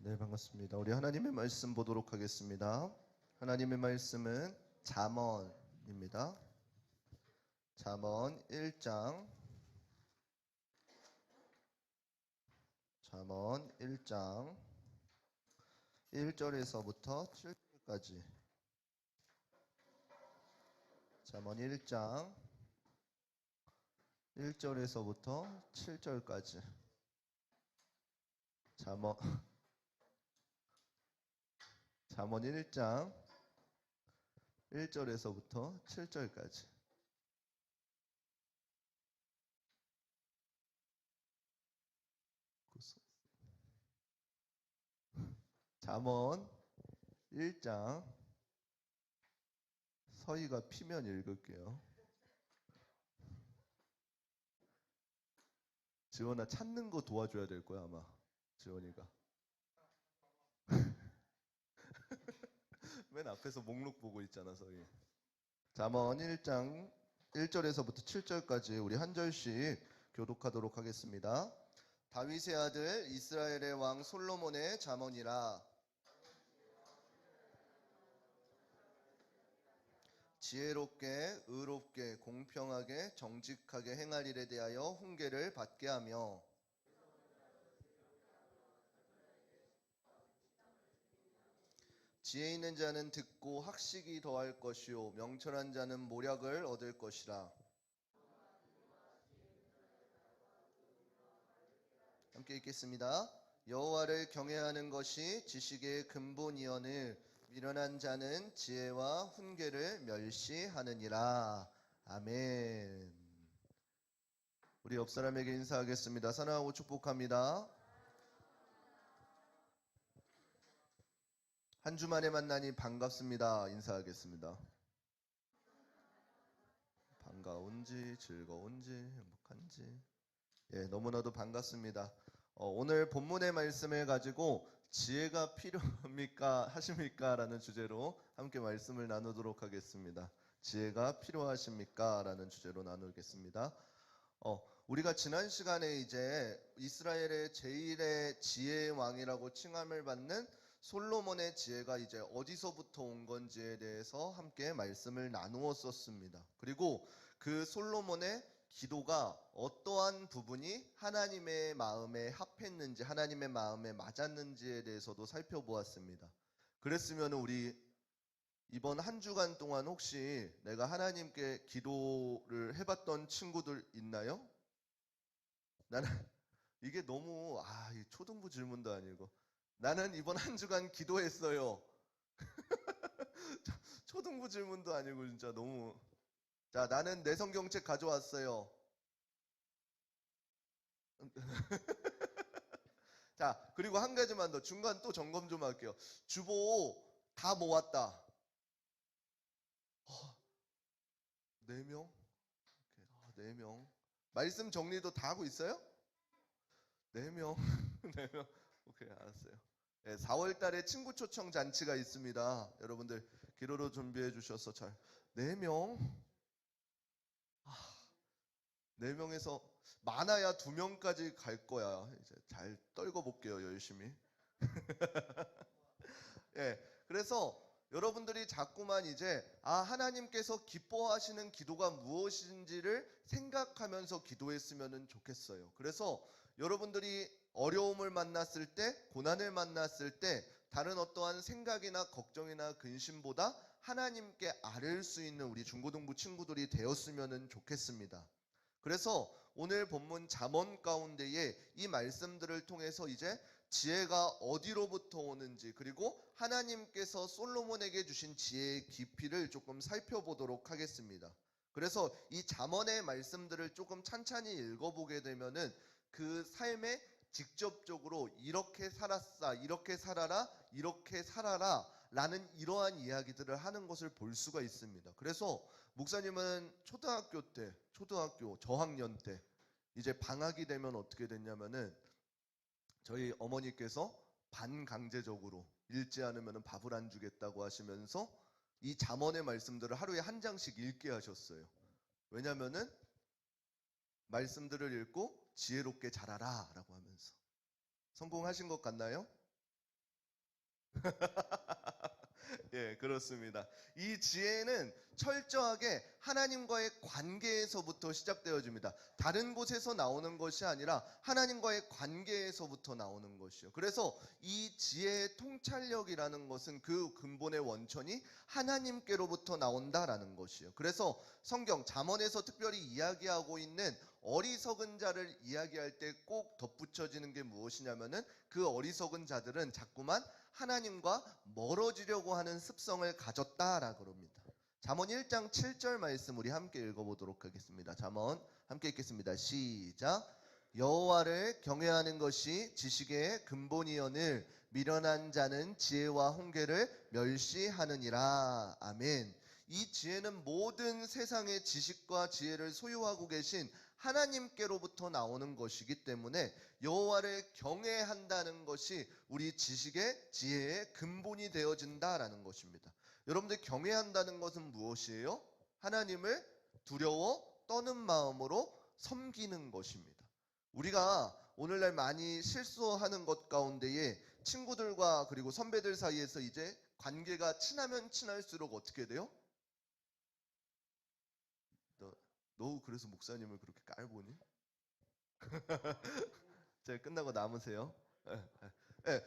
네, 반갑습니다. 우리 하나님의 말씀 보도록 하겠습니다. 하나님의 말씀은 잠언입니다. 잠언 1장, 잠언 1장 1절에서부터 7절까지. 잠언 1장 1절에서부터 7절까지. 잠언 1장 1절에서부터 7절까지. 잠언 1장 서희가 피면 읽을게요. 지원아 찾는 거 도와줘야 될 거야 아마. 지원이가 맨 앞에서 목록 보고 있잖아 서희. 잠언 1장 1절에서부터 7절까지 우리 한 절씩 교독하도록 하겠습니다. 다윗의 아들 이스라엘의 왕 솔로몬의 잠언이라. 지혜롭게 의롭게 공평하게 정직하게 행할 일에 대하여 훈계를 받게 하며 지혜 있는 자는 듣고 학식이 더할 것이요 명철한 자는 모략을 얻을 것이라. 함께 읽겠습니다. 여호와를 경외하는 것이 지식의 근본이거늘 미련한 자는 지혜와 훈계를 멸시하느니라. 아멘. 우리 옆 사람에게 인사하겠습니다. 사랑하고 축복합니다. 한 주 만에 만나니 반갑습니다. 인사하겠습니다. 반가운지 즐거운지 행복한지 너무나도 반갑습니다. 오늘 본문의 말씀을 가지고 지혜가 필요합니까 하십니까 라는 주제로 함께 말씀을 나누도록 하겠습니다. 지혜가 필요하십니까 라는 주제로 나누겠습니다. 우리가 지난 시간에 이제 이스라엘의 제1의 지혜의 왕이라고 칭함을 받는 솔로몬의 지혜가 이제 어디서부터 온 건지에 대해서 함께 말씀을 나누었었습니다. 그리고 그 솔로몬의 기도가 어떠한 부분이 하나님의 마음에 합했는지, 하나님의 마음에 맞았는지에 대해서도 살펴보았습니다. 그랬으면 우리 이번 한 주간 동안 혹시 내가 하나님께 기도를 해봤던 친구들 있나요? 나는 이게 너무 초등부 질문도 아니고 나는 이번 한 주간 기도했어요. 초등부 질문도 아니고 진짜 너무. 자, 나는 내 성경책 가져왔어요. 자, 그리고 한 가지만 더 중간 또 점검 좀 할게요. 주보 다 모았다. 4명? 4명. 말씀 정리도 다 하고 있어요? 4명. 4명. 오케이, 알았어요. 4월 달에 친구 초청 잔치가 있습니다. 여러분들 기도로 준비해 주셔서 잘. 4명? 4명에서 많아야 2명까지 갈 거야. 이제 잘 떨궈 볼게요, 열심히. 그래서 여러분들이 자꾸만 이제 하나님께서 기뻐하시는 기도가 무엇인지를 생각하면서 기도했으면 좋겠어요. 그래서 여러분들이 어려움을 만났을 때, 고난을 만났을 때 다른 어떠한 생각이나 걱정이나 근심보다 하나님께 아뢰을 수 있는 우리 중고등부 친구들이 되었으면 좋겠습니다. 그래서 오늘 본문 잠언 가운데에 이 말씀들을 통해서 이제 지혜가 어디로부터 오는지, 그리고 하나님께서 솔로몬에게 주신 지혜의 깊이를 조금 살펴보도록 하겠습니다. 그래서 이 잠언의 말씀들을 조금 찬찬히 읽어보게 되면은 그 삶에 직접적으로 이렇게 살았사, 이렇게 살아라, 이렇게 살아라 라는 이러한 이야기들을 하는 것을 볼 수가 있습니다. 그래서 목사님은 초등학교 저학년 때 이제 방학이 되면 어떻게 됐냐면은 저희 어머니께서 반강제적으로 읽지 않으면 밥을 안 주겠다고 하시면서 이 잠언의 말씀들을 하루에 한 장씩 읽게 하셨어요. 왜냐면은 말씀들을 읽고 지혜롭게 자라라 라고 하면서. 성공하신 것 같나요? 예, 그렇습니다. 이 지혜는 철저하게 하나님과의 관계에서부터 시작되어집니다. 다른 곳에서 나오는 것이 아니라 하나님과의 관계에서부터 나오는 것이요. 그래서 이 지혜의 통찰력이라는 것은 그 근본의 원천이 하나님께로부터 나온다라는 것이요. 그래서 성경 잠언에서 특별히 이야기하고 있는 어리석은 자를 이야기할 때 꼭 덧붙여지는 게 무엇이냐면은 그 어리석은 자들은 자꾸만 하나님과 멀어지려고 하는 습성을 가졌다라고 합니다. 잠언 1장 7절 말씀 우리 함께 읽어보도록 하겠습니다. 잠언 함께 읽겠습니다. 시작. 여호와를 경외하는 것이 지식의 근본이오늘 미련한 자는 지혜와 훈계를 멸시하느니라. 아멘. 이 지혜는 모든 세상의 지식과 지혜를 소유하고 계신 하나님께로부터 나오는 것이기 때문에 여호와를 경외한다는 것이 우리 지식의 지혜의 근본이 되어진다라는 것입니다. 여러분들 경외한다는 것은 무엇이에요? 하나님을 두려워 떠는 마음으로 섬기는 것입니다. 우리가 오늘날 많이 실수하는 것 가운데에 친구들과 그리고 선배들 사이에서 이제 관계가 친하면 친할수록 어떻게 돼요? 너 그래서 목사님을 그렇게 깔보니? 제가 끝나고 남으세요.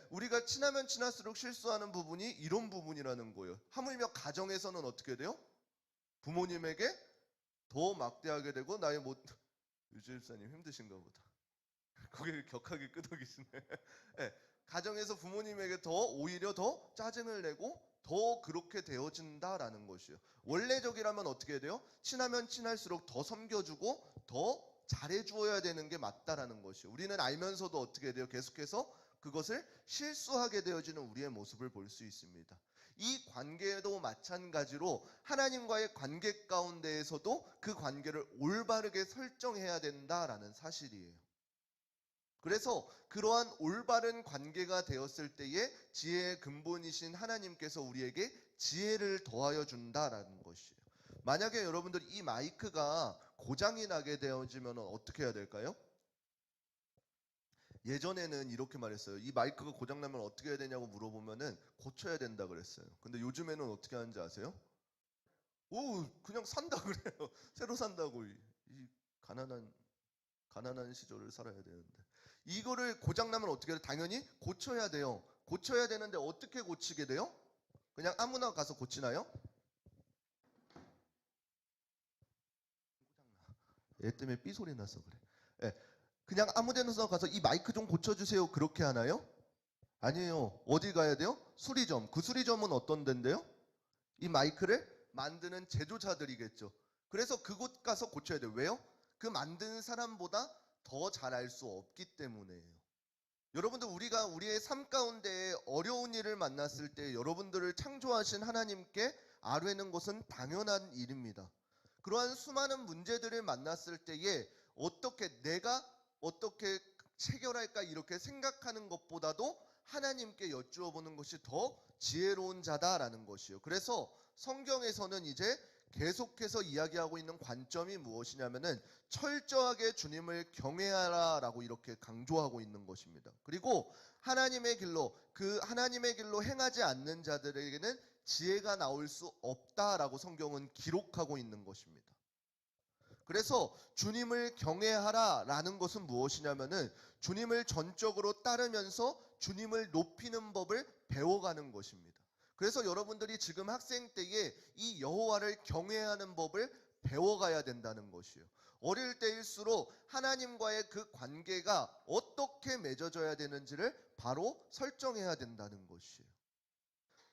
우리가 친하면 친할수록 실수하는 부분이 이런 부분이라는 거예요. 하물며 가정에서는 어떻게 돼요? 부모님에게 더 막대하게 되고 나의 유지일사님 힘드신가 보다. 고개를 격하게 끄덕이시네. 가정에서 부모님에게 오히려 더 짜증을 내고 더 그렇게 되어진다라는 것이요. 원래적이라면 어떻게 돼요? 친하면 친할수록 더 섬겨주고 더 잘해주어야 되는 게 맞다라는 것이요. 우리는 알면서도 어떻게 돼요? 계속해서 그것을 실수하게 되어지는 우리의 모습을 볼 수 있습니다. 이 관계도 마찬가지로 하나님과의 관계 가운데에서도 그 관계를 올바르게 설정해야 된다라는 사실이에요. 그래서 그러한 올바른 관계가 되었을 때에 지혜의 근본이신 하나님께서 우리에게 지혜를 더하여 준다라는 것이에요. 만약에 여러분들 이 마이크가 고장이 나게 되어지면 어떻게 해야 될까요? 예전에는 이렇게 말했어요. 이 마이크가 고장나면 어떻게 해야 되냐고 물어보면은 고쳐야 된다 그랬어요. 근데 요즘에는 어떻게 하는지 아세요? 그냥 산다 그래요. 새로 산다고. 이 가난한 시절을 살아야 되는데. 이거를 고장나면 어떻게 해요? 당연히 고쳐야 돼요. 고쳐야 되는데 어떻게 고치게 돼요? 그냥 아무나 가서 고치나요? 얘 때문에 삐 소리 나서 그래. 예, 그냥 아무 데나 가서 이 마이크 좀 고쳐주세요. 그렇게 하나요? 아니에요. 어디 가야 돼요? 수리점. 그 수리점은 어떤 데인데요? 이 마이크를 만드는 제조자들이겠죠. 그래서 그곳 가서 고쳐야 돼요. 왜요? 그 만드는 사람보다 더 잘 알 수 없기 때문에요. 여러분들 우리가 우리의 삶 가운데 어려운 일을 만났을 때 여러분들을 창조하신 하나님께 아뢰는 것은 당연한 일입니다. 그러한 수많은 문제들을 만났을 때에 내가 어떻게 체결할까 이렇게 생각하는 것보다도 하나님께 여쭈어 보는 것이 더 지혜로운 자다라는 것이요. 그래서 성경에서는 이제 계속해서 이야기하고 있는 관점이 무엇이냐면은 철저하게 주님을 경외하라라고 이렇게 강조하고 있는 것입니다. 그리고 하나님의 길로 행하지 않는 자들에게는 지혜가 나올 수 없다라고 성경은 기록하고 있는 것입니다. 그래서 주님을 경외하라라는 것은 무엇이냐면은 주님을 전적으로 따르면서 주님을 높이는 법을 배워가는 것입니다. 그래서 여러분들이 지금 학생 때에 이 여호와를 경외하는 법을 배워가야 된다는 것이에요. 어릴 때일수록 하나님과의 그 관계가 어떻게 맺어져야 되는지를 바로 설정해야 된다는 것이에요.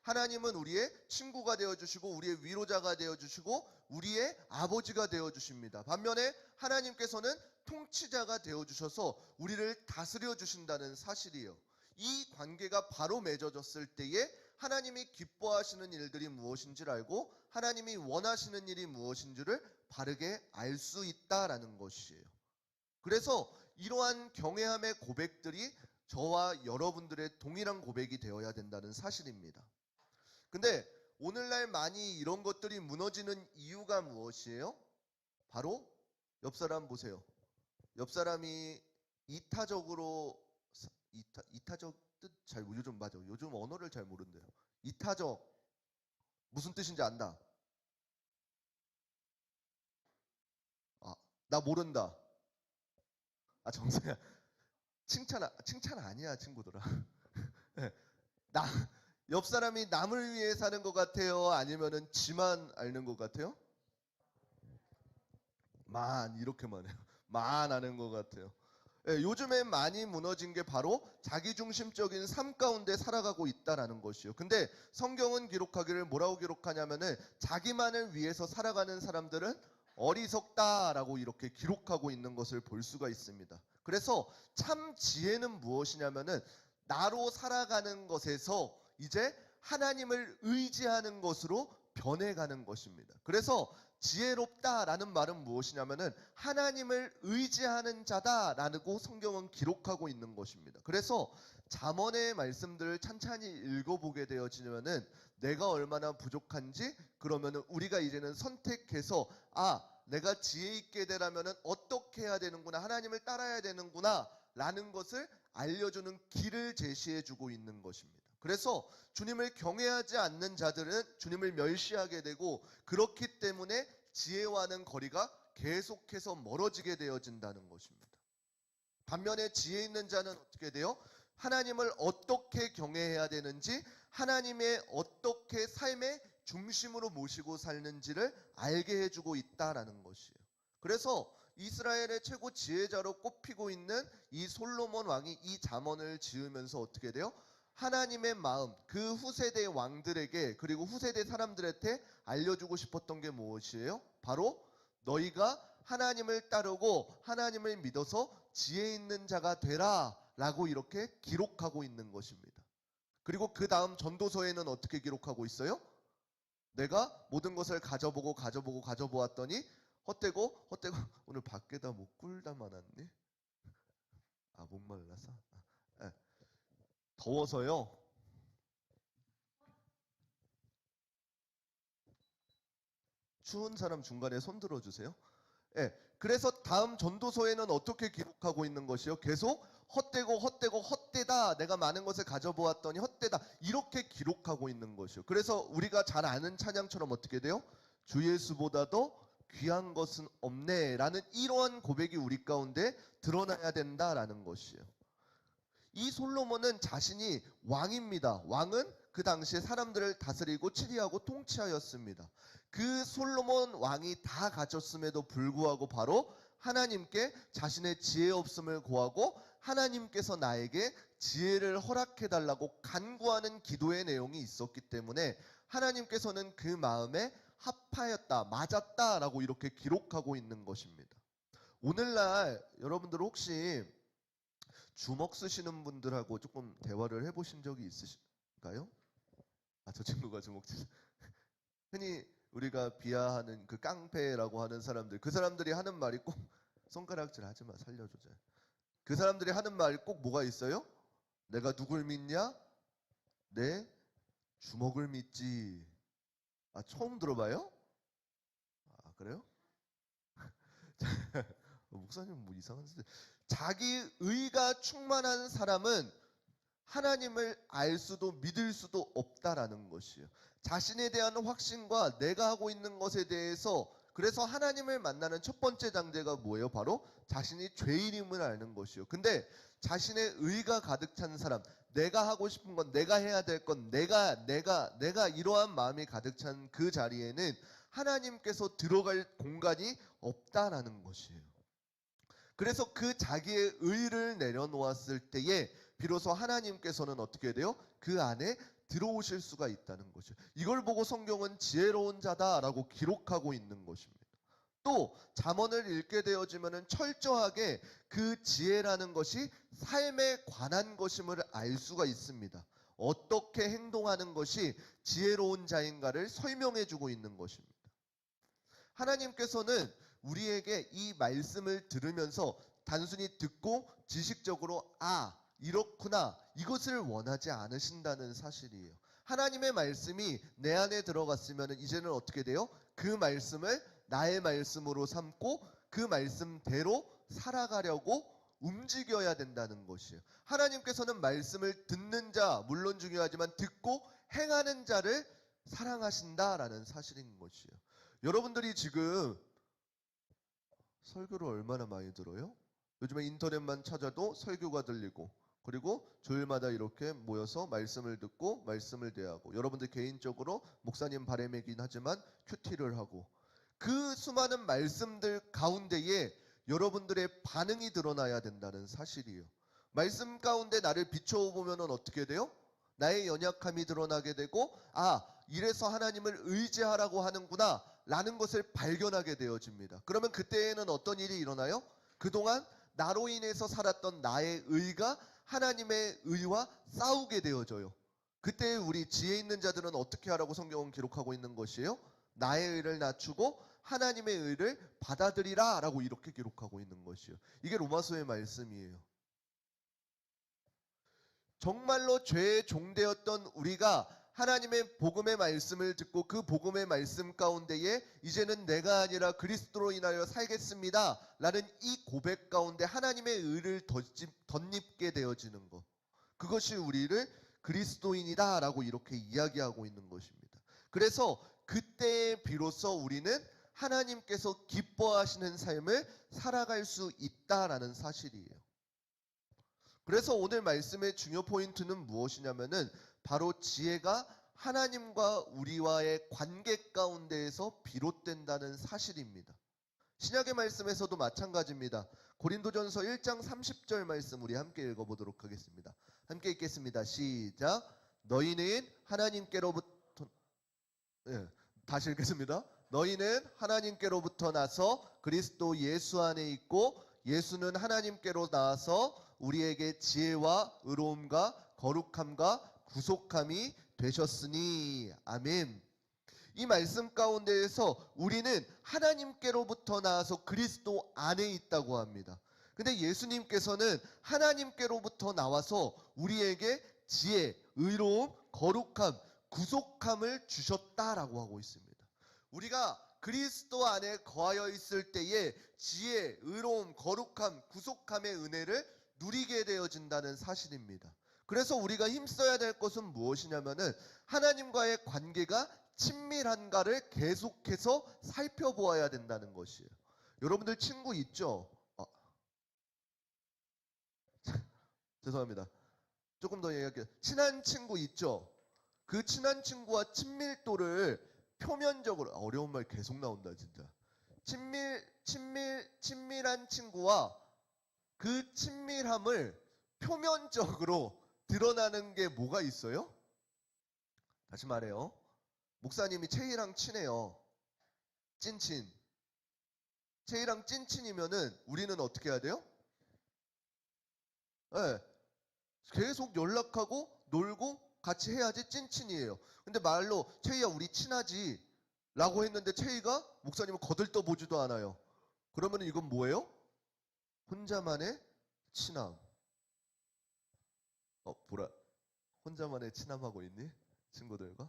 하나님은 우리의 친구가 되어주시고 우리의 위로자가 되어주시고 우리의 아버지가 되어주십니다. 반면에 하나님께서는 통치자가 되어주셔서 우리를 다스려 주신다는 사실이에요. 이 관계가 바로 맺어졌을 때에 하나님이 기뻐하시는 일들이 무엇인지를 알고 하나님이 원하시는 일이 무엇인지를 바르게 알 수 있다라는 것이에요. 그래서 이러한 경외함의 고백들이 저와 여러분들의 동일한 고백이 되어야 된다는 사실입니다. 근데 오늘날 많이 이런 것들이 무너지는 이유가 무엇이에요? 바로 옆 사람 보세요. 옆 사람이 이타적으로 뜻 잘 요즘 맞아. 요즘 언어를 잘 모른대요. 이타적 무슨 뜻인지 안다. 아, 나 모른다. 아, 정서야. 칭찬 아니야, 친구들아. 네. 나, 옆 사람이 남을 위해 사는 것 같아요? 아니면은 지만 앓는 것 같아요? 이렇게만 해요. 아는 것 같아요. 예, 요즘에 많이 무너진 게 바로 자기중심적인 삶 가운데 살아가고 있다라는 것이요. 근데 성경은 기록하기를 뭐라고 기록하냐면은 자기만을 위해서 살아가는 사람들은 어리석다라고 이렇게 기록하고 있는 것을 볼 수가 있습니다. 그래서 참 지혜는 무엇이냐면은 나로 살아가는 것에서 이제 하나님을 의지하는 것으로 변해가는 것입니다. 그래서 지혜롭다라는 말은 무엇이냐면은 하나님을 의지하는 자다라고 성경은 기록하고 있는 것입니다. 그래서 잠언의 말씀들을 찬찬히 읽어보게 되어지면은 내가 얼마나 부족한지 그러면은 우리가 이제는 선택해서 내가 지혜 있게 되려면은 어떻게 해야 되는구나, 하나님을 따라야 되는구나 라는 것을 알려주는 길을 제시해주고 있는 것입니다. 그래서 주님을 경외하지 않는 자들은 주님을 멸시하게 되고 그렇기 때문에 지혜와는 거리가 계속해서 멀어지게 되어진다는 것입니다. 반면에 지혜 있는 자는 어떻게 돼요? 하나님을 어떻게 경외해야 되는지, 하나님의 어떻게 삶의 중심으로 모시고 살는지를 알게 해주고 있다라는 것이에요. 그래서 이스라엘의 최고 지혜자로 꼽히고 있는 이 솔로몬 왕이 이 잠언을 지으면서 어떻게 돼요? 하나님의 마음, 그 후세대 왕들에게 그리고 후세대 사람들한테 알려주고 싶었던 게 무엇이에요? 바로 너희가 하나님을 따르고 하나님을 믿어서 지혜 있는 자가 되라 라고 이렇게 기록하고 있는 것입니다. 그리고 그 다음 전도서에는 어떻게 기록하고 있어요? 내가 모든 것을 가져보았더니 헛되고 오늘 밖에다 뭐 꿀 담아놨니? 목말라서? 더워서요. 추운 사람 중간에 손 들어주세요. 그래서 다음 전도서에는 어떻게 기록하고 있는 것이요? 계속 헛되다. 내가 많은 것을 가져보았더니 헛되다. 이렇게 기록하고 있는 것이요. 그래서 우리가 잘 아는 찬양처럼 어떻게 돼요? 주 예수보다도 귀한 것은 없네 라는 이러한 고백이 우리 가운데 드러나야 된다라는 것이에요. 이 솔로몬은 자신이 왕입니다. 왕은 그 당시에 사람들을 다스리고 치리하고 통치하였습니다. 그 솔로몬 왕이 다 가졌음에도 불구하고 바로 하나님께 자신의 지혜 없음을 고하고 하나님께서 나에게 지혜를 허락해 달라고 간구하는 기도의 내용이 있었기 때문에 하나님께서는 그 마음에 합하였다, 맞았다라고 이렇게 기록하고 있는 것입니다. 오늘날 여러분들 혹시 주먹 쓰시는 분들하고 조금 대화를 해보신 적이 있으신가요? 저 친구가 주먹 쓰 흔히 우리가 비하하는 그 깡패라고 하는 사람들, 그 사람들이 하는 말이 꼭 손가락질 하지마 살려주자. 그 사람들이 하는 말이 꼭 뭐가 있어요? 내가 누굴 믿냐? 내 주먹을 믿지. 처음 들어봐요? 그래요? 목사님 뭐 이상한 소리. 자기 의가 충만한 사람은 하나님을 알 수도 믿을 수도 없다라는 것이에요. 자신에 대한 확신과 내가 하고 있는 것에 대해서 그래서 하나님을 만나는 첫 번째 장제가 뭐예요? 바로 자신이 죄인임을 아는 것이요. 근데 자신의 의가 가득 찬 사람, 내가 하고 싶은 건, 내가 해야 될 건, 내가 이러한 마음이 가득 찬 그 자리에는 하나님께서 들어갈 공간이 없다라는 것이에요. 그래서 그 자기의 의를 내려놓았을 때에 비로소 하나님께서는 어떻게 돼요? 그 안에 들어오실 수가 있다는 것이죠. 이걸 보고 성경은 지혜로운 자다라고 기록하고 있는 것입니다. 또 잠언을 읽게 되어지면은 철저하게 그 지혜라는 것이 삶에 관한 것임을 알 수가 있습니다. 어떻게 행동하는 것이 지혜로운 자인가를 설명해 주고 있는 것입니다. 하나님께서는 우리에게 이 말씀을 들으면서 단순히 듣고 지식적으로 이렇구나 이것을 원하지 않으신다는 사실이에요. 하나님의 말씀이 내 안에 들어갔으면 이제는 어떻게 돼요? 그 말씀을 나의 말씀으로 삼고 그 말씀대로 살아가려고 움직여야 된다는 것이에요. 하나님께서는 말씀을 듣는 자 물론 중요하지만 듣고 행하는 자를 사랑하신다라는 사실인 것이에요. 여러분들이 지금 설교를 얼마나 많이 들어요? 요즘에 인터넷만 찾아도 설교가 들리고, 그리고 주일마다 이렇게 모여서 말씀을 듣고 말씀을 대하고, 여러분들 개인적으로 목사님 바람이긴 하지만 큐티를 하고, 그 수많은 말씀들 가운데에 여러분들의 반응이 드러나야 된다는 사실이에요. 말씀 가운데 나를 비춰보면 어떻게 돼요? 나의 연약함이 드러나게 되고, 아, 이래서 하나님을 의지하라고 하는구나 라는 것을 발견하게 되어집니다. 그러면 그때에는 어떤 일이 일어나요? 그동안 나로 인해서 살았던 나의 의가 하나님의 의와 싸우게 되어져요. 그때 우리 지혜 있는 자들은 어떻게 하라고 성경은 기록하고 있는 것이에요? 나의 의를 낮추고 하나님의 의를 받아들이라 라고 이렇게 기록하고 있는 것이에요. 이게 로마서의 말씀이에요. 정말로 죄의 종되었던 우리가 하나님의 복음의 말씀을 듣고 그 복음의 말씀 가운데에 이제는 내가 아니라 그리스도로 인하여 살겠습니다 라는 이 고백 가운데 하나님의 의를 덧입게 되어지는 것, 그것이 우리를 그리스도인이다 라고 이렇게 이야기하고 있는 것입니다. 그래서 그때에 비로소 우리는 하나님께서 기뻐하시는 삶을 살아갈 수 있다라는 사실이에요. 그래서 오늘 말씀의 중요 포인트는 무엇이냐면은 바로 지혜가 하나님과 우리와의 관계 가운데에서 비롯된다는 사실입니다. 신약의 말씀에서도 마찬가지입니다. 고린도전서 1장 30절 말씀 우리 함께 읽어보도록 하겠습니다. 함께 읽겠습니다. 시작. 너희는 하나님께로부터 다시 읽겠습니다. 너희는 하나님께로부터 나서 그리스도 예수 안에 있고 예수는 하나님께로 나와서 우리에게 지혜와 의로움과 거룩함과 구속함이 되셨으니. 아멘. 이 말씀 가운데에서 우리는 하나님께로부터 나와서 그리스도 안에 있다고 합니다. 근데 예수님께서는 하나님께로부터 나와서 우리에게 지혜, 의로움, 거룩함, 구속함을 주셨다라고 하고 있습니다. 우리가 그리스도 안에 거하여 있을 때에 지혜, 의로움, 거룩함, 구속함의 은혜를 누리게 되어진다는 사실입니다. 그래서 우리가 힘써야 될 것은 무엇이냐면은 하나님과의 관계가 친밀한가를 계속해서 살펴보아야 된다는 것이에요. 여러분들 친구 있죠? 죄송합니다. 조금 더 얘기할게요. 친한 친구 있죠? 그 친한 친구와 친밀도를 표면적으로, 어려운 말 계속 나온다 진짜. 친밀한 친구와 그 친밀함을 표면적으로 드러나는 게 뭐가 있어요? 다시 말해요. 목사님이 채희랑 친해요. 찐친. 채희랑 찐친이면은 우리는 어떻게 해야 돼요? 네, 계속 연락하고 놀고 같이 해야지 찐친이에요. 근데 말로 채희야 우리 친하지 라고 했는데 채희가 목사님을 거들떠보지도 않아요. 그러면 이건 뭐예요? 혼자만의 친함. 보라, 혼자만의 친함하고 있니? 친구들과?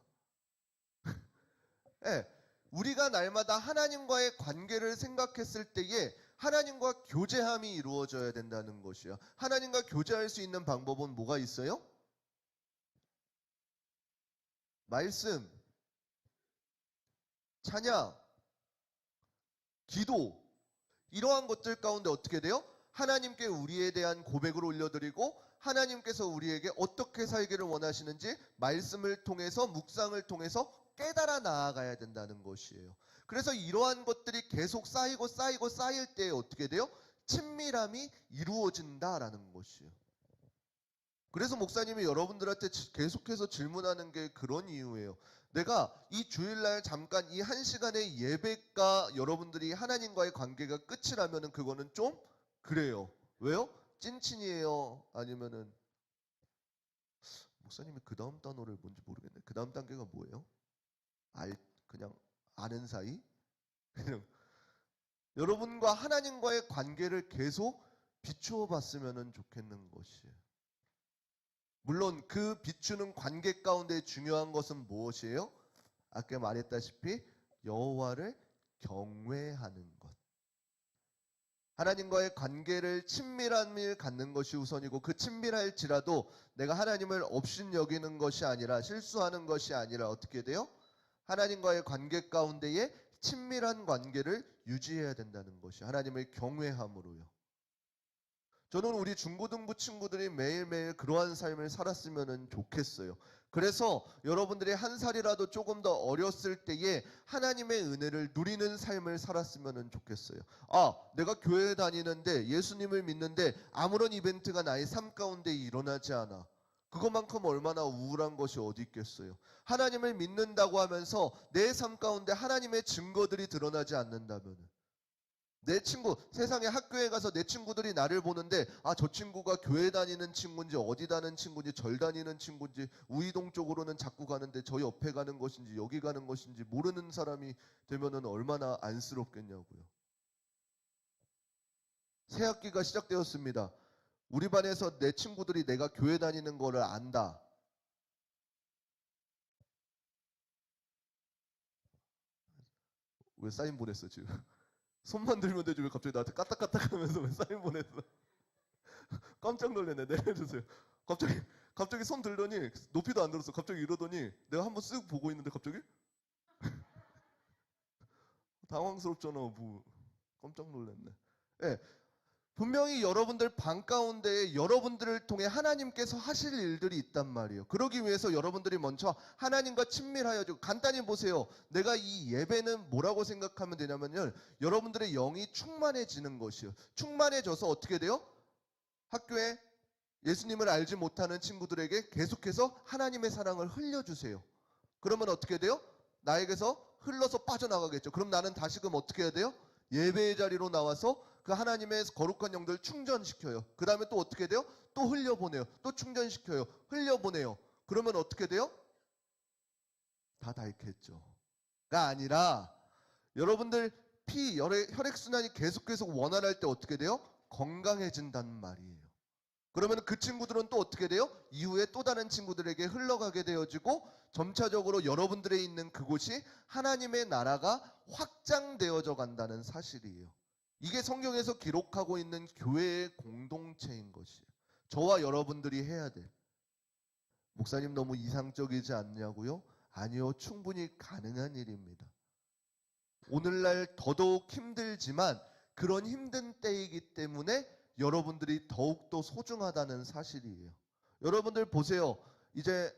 네, 우리가 날마다 하나님과의 관계를 생각했을 때에 하나님과 교제함이 이루어져야 된다는 것이요. 하나님과 교제할 수 있는 방법은 뭐가 있어요? 말씀, 찬양, 기도, 이러한 것들 가운데 어떻게 돼요? 하나님께 우리에 대한 고백을 올려드리고 하나님께서 우리에게 어떻게 살기를 원하시는지 말씀을 통해서, 묵상을 통해서 깨달아 나아가야 된다는 것이에요. 그래서 이러한 것들이 계속 쌓일 때 어떻게 돼요? 친밀함이 이루어진다라는 것이에요. 그래서 목사님이 여러분들한테 계속해서 질문하는 게 그런 이유예요. 내가 이 주일날 잠깐 이 1시간의 예배가 여러분들이 하나님과의 관계가 끝이라면은 그거는 좀 그래요. 왜요? 찐친이에요? 아니면은 목사님이 그 다음 단어를 뭔지 모르겠네. 그 다음 단계가 뭐예요? 그냥 아는 사이? 그냥 여러분과 하나님과의 관계를 계속 비추어 봤으면 좋겠는 것이에요. 물론 그 비추는 관계 가운데 중요한 것은 무엇이에요? 아까 말했다시피 여호와를 경외하는 것. 하나님과의 관계를 친밀함을 갖는 것이 우선이고, 그 친밀할지라도 내가 하나님을 업신여기는 것이 아니라, 실수하는 것이 아니라 어떻게 돼요? 하나님과의 관계 가운데에 친밀한 관계를 유지해야 된다는 것이, 하나님을 경외함으로요. 저는 우리 중고등부 친구들이 매일매일 그러한 삶을 살았으면 좋겠어요. 그래서 여러분들이 한 살이라도 조금 더 어렸을 때에 하나님의 은혜를 누리는 삶을 살았으면 좋겠어요. 아, 내가 교회 다니는데, 예수님을 믿는데 아무런 이벤트가 나의 삶 가운데 일어나지 않아. 그것만큼 얼마나 우울한 것이 어디 있겠어요. 하나님을 믿는다고 하면서 내 삶 가운데 하나님의 증거들이 드러나지 않는다면, 내 친구, 세상에 학교에 가서 내 친구들이 나를 보는데, 아, 저 친구가 교회 다니는 친구인지 어디 다니는 친구인지, 절 다니는 친구인지, 우이동 쪽으로는 자꾸 가는데 저 옆에 가는 것인지 여기 가는 것인지 모르는 사람이 되면은 얼마나 안쓰럽겠냐고요. 새 학기가 시작되었습니다. 우리 반에서 내 친구들이 내가 교회 다니는 거를 안다. 왜 사인 보냈어 지금? 손만 들면 되지 왜 갑자기 나한테 까딱까딱하면서 왜 사인 보냈어? 깜짝 놀랐네. 내려주세요. 갑자기 손 들더니 높이도 안 들었어. 갑자기 이러더니 내가 한번 쓱 보고 있는데 갑자기 당황스럽잖아. 뭐 깜짝 놀랐네. 예, 분명히 여러분들 방 가운데에 여러분들을 통해 하나님께서 하실 일들이 있단 말이에요. 그러기 위해서 여러분들이 먼저 하나님과 친밀하여지고, 간단히 보세요. 내가 이 예배는 뭐라고 생각하면 되냐면요, 여러분들의 영이 충만해지는 것이에요. 충만해져서 어떻게 돼요? 학교에 예수님을 알지 못하는 친구들에게 계속해서 하나님의 사랑을 흘려주세요. 그러면 어떻게 돼요? 나에게서 흘러서 빠져나가겠죠. 그럼 나는 다시금 어떻게 해야 돼요? 예배의 자리로 나와서 그 하나님의 거룩한 영들 충전시켜요. 그 다음에 또 어떻게 돼요? 또 흘려보내요. 또 충전시켜요. 흘려보내요. 그러면 어떻게 돼요? 다 닳겠죠. 가 아니라, 여러분들 혈액순환이 계속해서 원활할 때 어떻게 돼요? 건강해진다는 말이에요. 그러면 그 친구들은 또 어떻게 돼요? 이후에 또 다른 친구들에게 흘러가게 되어지고, 점차적으로 여러분들의 있는 그곳이 하나님의 나라가 확장되어져 간다는 사실이에요. 이게 성경에서 기록하고 있는 교회의 공동체인 것이에요. 저와 여러분들이 해야 돼. 목사님 너무 이상적이지 않냐고요? 아니요, 충분히 가능한 일입니다. 오늘날 더더욱 힘들지만 그런 힘든 때이기 때문에 여러분들이 더욱더 소중하다는 사실이에요. 여러분들 보세요. 이제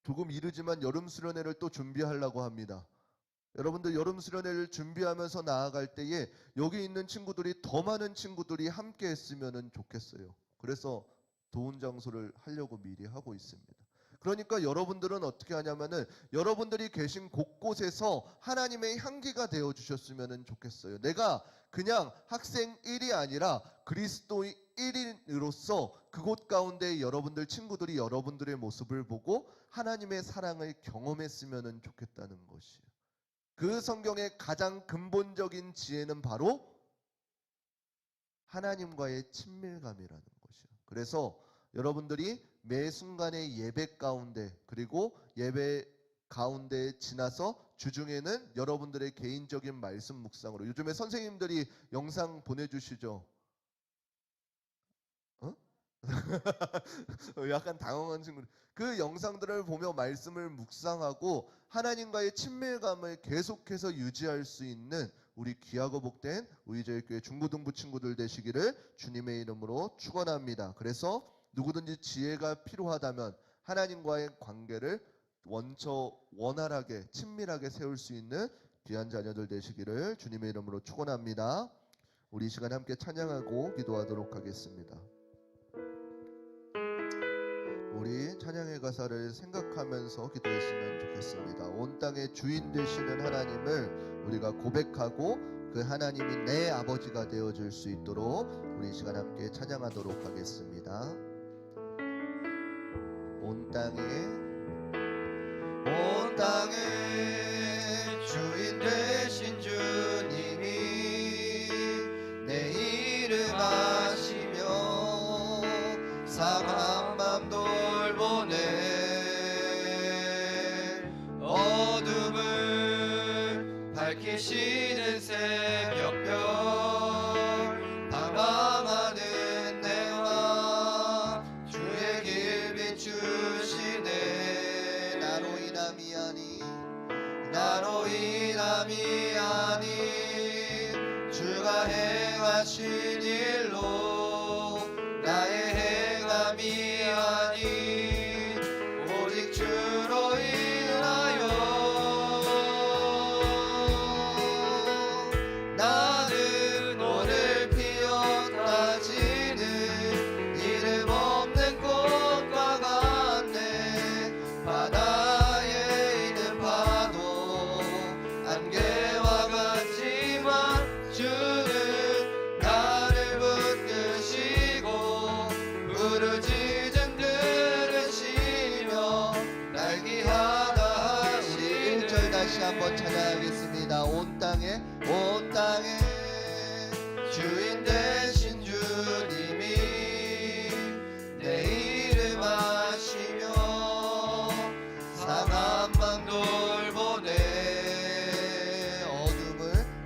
조금 이르지만 여름 수련회를 또 준비하려고 합니다. 여러분들 여름 수련회를 준비하면서 나아갈 때에 여기 있는 친구들이, 더 많은 친구들이 함께 했으면 좋겠어요. 그래서 좋은 장소를 하려고 미리 하고 있습니다. 그러니까 여러분들은 어떻게 하냐면은, 여러분들이 계신 곳곳에서 하나님의 향기가 되어 주셨으면 좋겠어요. 내가 그냥 학생 1이 아니라 그리스도의 1인으로서 그곳 가운데 여러분들 친구들이 여러분들의 모습을 보고 하나님의 사랑을 경험했으면 좋겠다는 것이에요. 그 성경의 가장 근본적인 지혜는 바로 하나님과의 친밀감이라는 것이에요. 그래서 여러분들이 매 순간의 예배 가운데, 그리고 예배 가운데 지나서 주중에는 여러분들의 개인적인 말씀 묵상으로, 요즘에 선생님들이 영상 보내주시죠. 약간 당황한 친구. 그 영상들을 보며 말씀을 묵상하고 하나님과의 친밀감을 계속해서 유지할 수 있는 우리 귀하고 복된 우리저희교회 중고등부 친구들 되시기를 주님의 이름으로 축원합니다. 그래서 누구든지 지혜가 필요하다면 하나님과의 관계를 원활하게 친밀하게 세울 수 있는 귀한 자녀들 되시기를 주님의 이름으로 축원합니다. 우리 이 시간 함께 찬양하고 기도하도록 하겠습니다. 우리 찬양의 가사를 생각하면서 기도했으면 좋겠습니다. 온 땅의 주인 되시는 하나님을 우리가 고백하고 그 하나님이 내 아버지가 되어줄 수 있도록 우리 이 시간 함께 찬양하도록 하겠습니다. 온 땅의 주인 되신 주님이 내 이름 아시며 사랑한 맘 돌보네. 어둠을 밝히시는 새벽별 일로 나의 행함이 아닌 오직 주로 인하여 나는 오늘 피었다 지는 이름 없는 꽃과 같네. 바다에 있는 파도 안개와 같지만 주는 나를 붙드시고 부르짖음 들으시며 날기하다 하시네. 우리 1절 다시 한번 찬양하겠습니다. 온 땅에 주인 되신 주님이 내 이름 아시며 상한 맘 돌보네.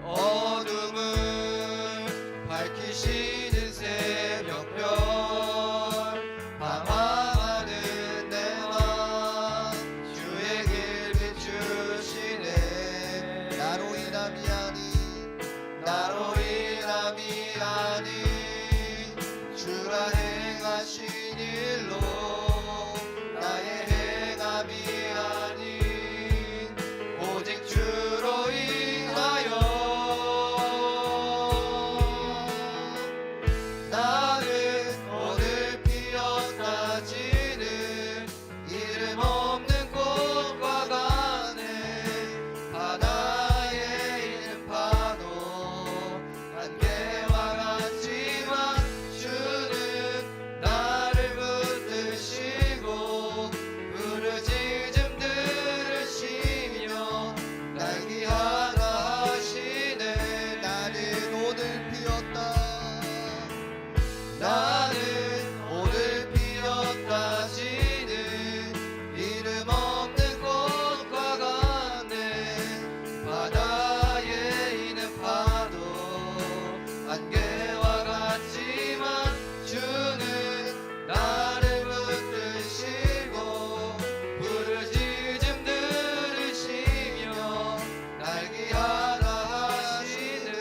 어둠을 밝히시는 새벽별 방황하는 내 맘 주의 길 비추시네. 나로 인함이 아닌 주라 행하신 일로 나의 행함이 아닌 오직 주로 인하여 나는 오늘 피었다 지는 이름 없는 꽃과 같네. 바다에 있는 파도 안개와 같지만 주는 나를 붙드시고 부르짖음 들으시며 날기하다 하시네. 나는 오늘 피었다 지는 이름 없는 꽃과 같네. 바다에 있는 파도 안개와 같지만 주는 나를 붙드시고 부르짖음 들으시며 날기하다 하시네.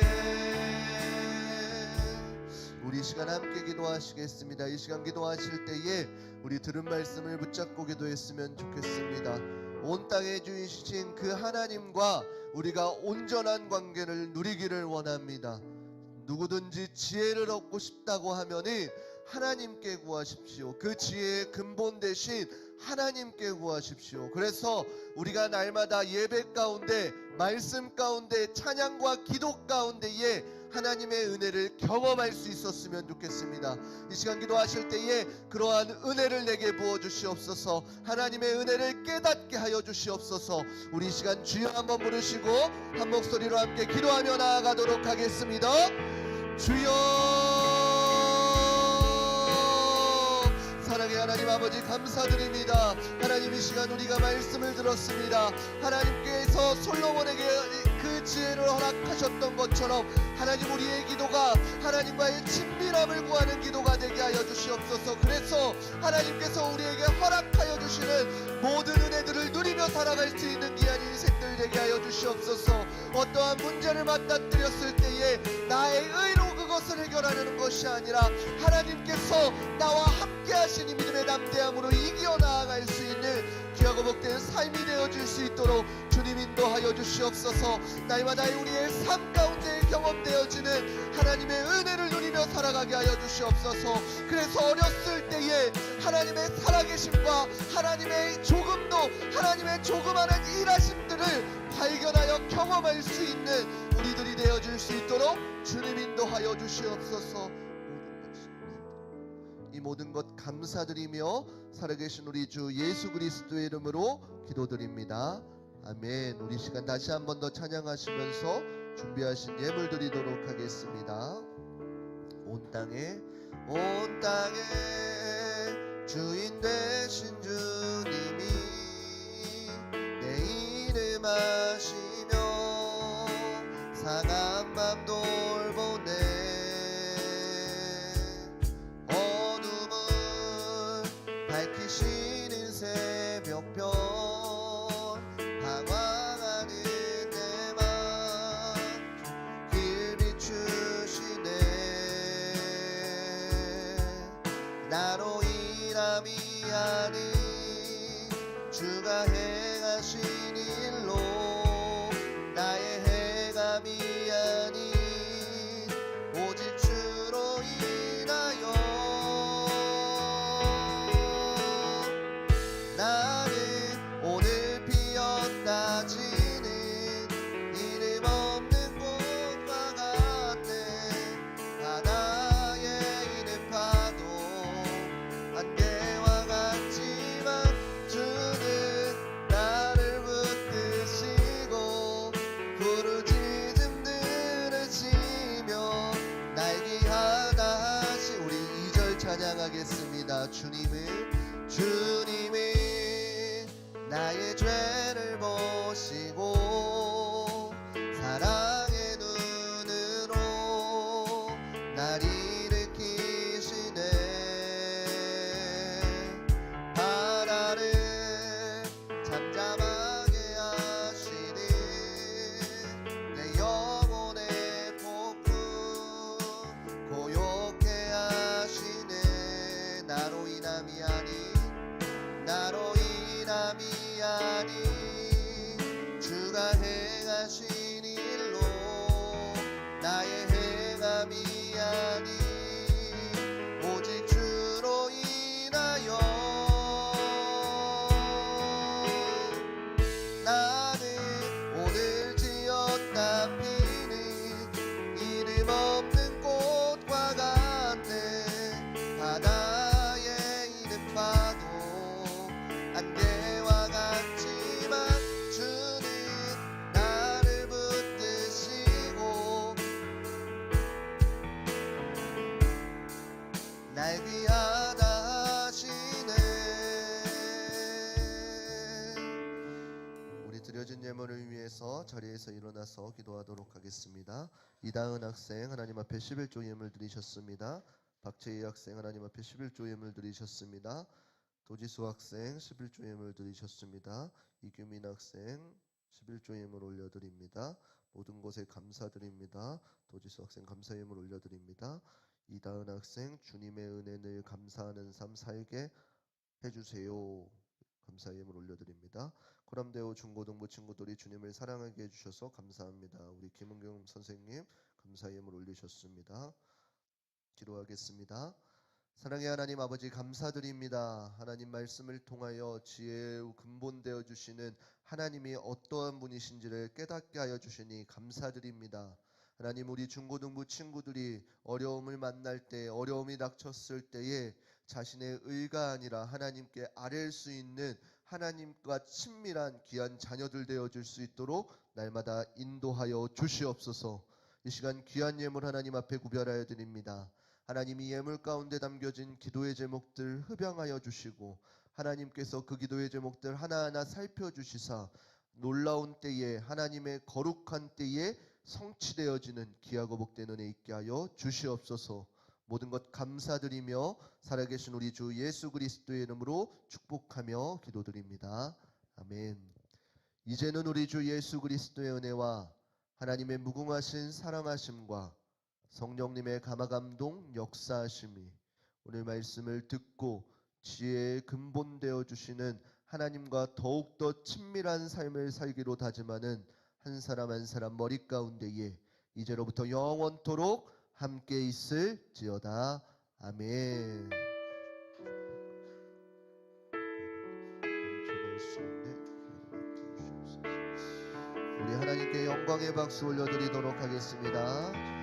우리 시간 함께 기도하시겠습니다. 이 시간 기도하실 때에 우리 들은 말씀을 붙잡고 기도했으면 좋겠습니다. 온 땅에 주이신 그 하나님과 우리가 온전한 관계를 누리기를 원합니다. 누구든지 지혜를 얻고 싶다고 하면은 하나님께 구하십시오. 그 지혜의 근본 대신 하나님께 구하십시오. 그래서 우리가 날마다 예배 가운데, 말씀 가운데, 찬양과 기도 가운데에 하나님의 은혜를 경험할 수 있었으면 좋겠습니다. 이 시간 기도하실 때에 그러한 은혜를 내게 부어주시옵소서. 하나님의 은혜를 깨닫게 하여 주시옵소서. 우리 이 시간 주여 한번 부르시고 한 목소리로 함께 기도하며 나아가도록 하겠습니다. 주여. 사랑의 하나님 아버지 감사드립니다. 하나님 이 시간 우리가 말씀을 들었습니다. 하나님께서 솔로몬에게 그 지혜를 허락하셨던 것처럼 하나님 우리의 기도가 하나님과의 친밀함을 구하는 기도가 되게 하여 주시옵소서. 그래서 하나님께서 우리에게 허락하여 주시는 모든 은혜들을 누리며 살아갈 수 있는 귀한 인생들 되게 하여 주시옵소서. 어떠한 문제를 맞닥뜨렸을 때에 나의 의로 그것을 해결하려는 것이 아니라 하나님께서 나와 함께 하시니 믿음의 담대함으로 이겨 나아갈 수 있는 귀하고 복된 삶이 되어질 수 있도록 주님 인도하여 주시옵소서. 날마다 우리의 삶 가운데 경험되어지는 하나님의 은혜를 누리며 살아가게 하여 주시옵소서. 그래서 어렸을 때에 하나님의 살아계심과 하나님의 조그마한 일하심들을 발견하여 경험할 수 있는 우리들이 되어질 수 있도록 주님 인도하여 주시옵소서. 이 모든 것 감사드리며 살아계신 우리 주 예수 그리스도의 이름으로 기도드립니다. 아멘. 우리 시간 다시 한 번 더 찬양하시면서 준비하신 예물 드리도록 하겠습니다. 온 땅에 주인 되신 주님이 내 이름 아시며 상한 맘 돌보네. 어둠을 밝히시는 새벽별 방황하는 내 맘 길 비추시네. 남이 아닌 주가 행하신 일로 나의 행함이 아닌 오직 주로 인하여 나는 오늘 피었다 지는 이름 없는 꽃과 같네. 바다에 있는 파도 안개와 같지만 주는 나를 붙드시고 부르짖음 들으시며 날 귀하다 하시. 우리 2절 찬양하겠습니다. 주님은 나의 죄를 보시고 사랑의 눈으로 날 일으키시네. 바다를 잠잠하게 하시니 내 영혼의 폭풍 고요케 하시네. 나로 인함이 아닌 주가 행하신 일로 나의 행함이 아닌 오직 주로 인하여 나는 오늘 지었다 피는 이름 없는 꽃과 같네. 바다에 있는 파도 안개와 같지만 주는 나를 붙드시고 날 귀하다 하시네. 우리 드려진 예물을 위해서 자리에서 일어나서 기도하도록 하겠습니다. 이다은 학생 하나님 앞에 11조 예물 드리셨습니다. 박채희 학생 하나님 앞에 11조 예물 드리셨습니다. 도지수 학생 11조 예물 드리셨습니다. 이규민 학생 11조 예물 올려드립니다. 모든 것에 감사드립니다. 도지수 학생 감사 예물 올려드립니다. 이다은 학생 주님의 은혜 늘 감사하는 삶 살게 해주세요. 감사 예물 올려드립니다. 코람대오 중고등부 친구들이 주님을 사랑하게 해주셔서 감사합니다. 우리 김은경 선생님 감사 예물 올리셨습니다. 기도하겠습니다. 사랑의 하나님 아버지 감사드립니다. 하나님 말씀을 통하여 지혜의 근본 되어 주시는 하나님이 어떠한 분이신지를 깨닫게 하여 주시니 감사드립니다. 하나님 우리 중고등부 친구들이 어려움을 만날 때 어려움이 닥쳤을 때에 자신의 의가 아니라 하나님께 아뢰일 수 있는 하나님과 친밀한 귀한 자녀들 되어줄 수 있도록 날마다 인도하여 주시옵소서. 이 시간 귀한 예물 하나님 앞에 구별하여 드립니다. 하나님이 예물 가운데 담겨진 기도의 제목들 흡양하여 주시고 하나님께서 그 기도의 제목들 하나하나 살펴주시사 놀라운 때에 하나님의 거룩한 때에 성취되어지는 귀하고 복된 은혜 있게 하여 주시옵소서. 모든 것 감사드리며 살아계신 우리 주 예수 그리스도의 이름으로 축복하며 기도드립니다. 아멘. 이제는 우리 주 예수 그리스도의 은혜와 하나님의 무궁하신 사랑하심과 성령님의 감화감동 역사하심이 오늘 말씀을 듣고 지혜의 근본 되어 주시는 하나님과 더욱더 친밀한 삶을 살기로 다짐하는 한 사람 한 사람 머리 가운데에 이제로부터 영원토록 함께 있을지어다. 아멘. 우리 하나님께 영광의 박수 올려드리도록 하겠습니다.